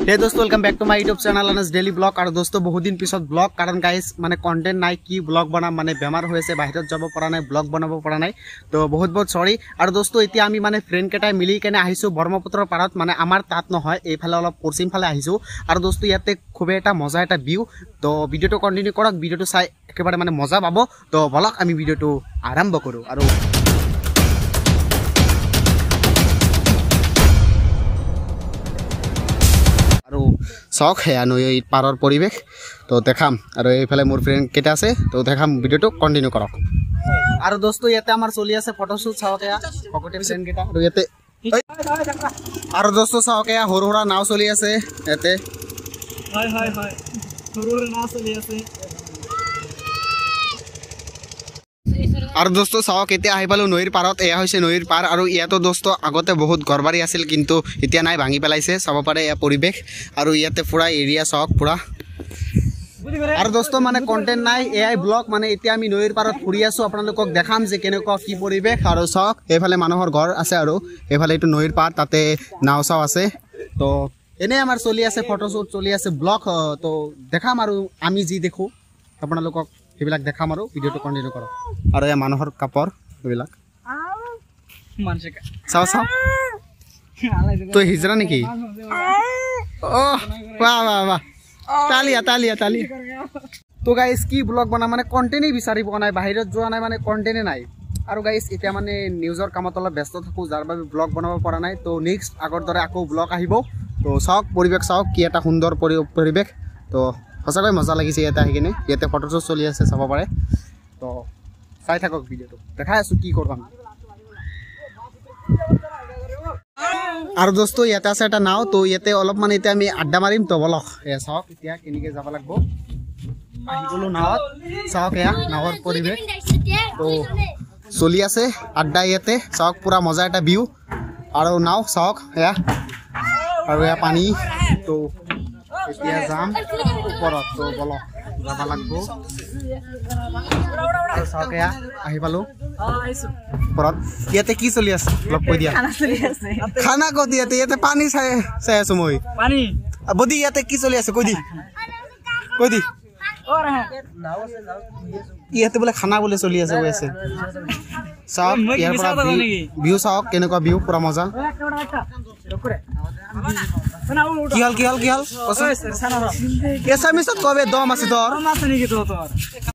हे दोस्तों welcome back to my YouTube channel अनस daily vlog और दोस्तों बहुत दिन पिছত ब्लॉग कारण गाइस माने कंटेंट नाइ की ब्लॉग बना माने बेमार होइसे बाहिरत যাব পৰা নাই ब्लॉग बनाबो পৰা নাই तो बहुत बहुत सॉरी और दोस्तों এতিয়া আমি মানে फ्रेंड केटाই मिली केने आहिसु ब्रह्मपुत्र पारत माने आमार तात নহয় এইফালে অলপ পশ্চিম ফালে আহিसु और दोस्तों ইয়াতে খুবে এটা মজা এটা ভিউ তো ভিডিওটো কন্টিনিউ কৰক ভিডিওটো চাই একেবাৰে মানে মজা পাবো তো বলক আমি ভিডিওটো আৰম্ভ কৰো আৰু शौक है नई पारर परिवेश तो देखाम और ये मोर फ्रेंड केटा आछे तो देखाम भिडिओ कन्टिन्यू करक और दोस्तों इते आमार चलि आछे फटोशूट चाओके पकटे फ्रेंड केटा और इते और दोस्तों चाओके हरुहरा नाव चलि आछे इते हाय हाय हाय हरुहरा नाव चलि आछे और दोस्तों चाওক এতিয়া আহি পালো নৈৰ পাৰত এয়া হৈছে নৈৰ পাৰ আৰু ইয়াতো दोस्तों আগতে বহুত ঘৰবাৰী আছিল কিন্তু এতিয়া নাই ভাঙি পেলাইছে চাব পাৰে এয়া পৰিবেশ আৰু ইয়াতে পুৰা এৰিয়া চাওক পুৰা আৰু दोस्तों মানে কন্টেন্ট নাই এআই ব্লগ মানে এতিয়া আমি নৈৰ পাৰত ফুৰি আছো আপোনালোকক দেখাম যে কেনেকুৱা কি পৰিবেশ আৰু চাওক এফালে মানুহৰ ঘৰ আছে আৰু এফালে এটো নৈৰ পাৰ তাতে নাও চাও আছে তো এনে আমাৰ চলি আছে ফটোশুট চলি আছে ব্লগ তো দেখাম আৰু আমি যি দেখো আপোনালোকক এইবিলাক দেখাম আৰু ভিডিওটো কন্টিনিউ কৰক আৰু এই মানুহৰ কাপৰ এইবিলাক মানসিক চাও চাও তো হিজৰা নেকি ও বাহ বাহ বাহ তালিয়া তালিয়া তালিয়া তো গাইস কি ব্লগ বনা মানে কন্টেন্টই বিচাৰিব নাই বাহিৰত যোৱা নাই মানে কন্টেন্টে নাই আৰু গাইস এতিয়া মানে নিউজৰ কামত অলপ ব্যস্ত থাকো যাৰ বাবে ব্লগ বনাব পৰা নাই তো নেক্সট আগৰ দৰে আকৌ ব্লগ আহিব তো চাওক পৰিবেশ চাওক কি এটা সুন্দৰ পৰিবেশ তো সঁচাকৈ মজা লাগিছে ইয়াতে আহি কিনে ইয়াতে ফটোশুট চলি আছে চাব পাৰে তো চাই থাকক ভিডিওটো দেখাই আছো কি কৰবাম আৰু दोस्तों ইয়াতে আছে এটা নাও তো ইয়াতে অলপ মানে এতিয়া আমি আড্ডা মাৰিম তো বলক এ চাওক এতিয়া কেনেকৈ যাব লাগিব আহি গলো নাওত চাওক এয়া নাওৰ পৰিবেশ তো চলি আছে আড্ডা ইয়াতে চাওক পুৰা মজা এটা ভিউ আৰু নাও চাওক এয়া আৰু এয়া পানী তো এতিয়া যাম ওপৰত তো বলক যাব লাগিব আৰু চাওক এয়া আহি পালো ওপৰত ইয়াতে কি চলি আছে অলপ কৈ দিয়া খানা কৈ দিয়া ইয়াতে পানী চাই আছো মই পানী বদি ইয়াতে কি চলি আছে কৈ দি ইয়াতে বোলে খানা বোলে চলি আছে কৈ আছে চাওক ইয়াৰ পৰা ভিউ চাওক কেনেকুৱা ভিউ পুৰা মজা কি হল এছামিছত কবে দম আছে তোৰ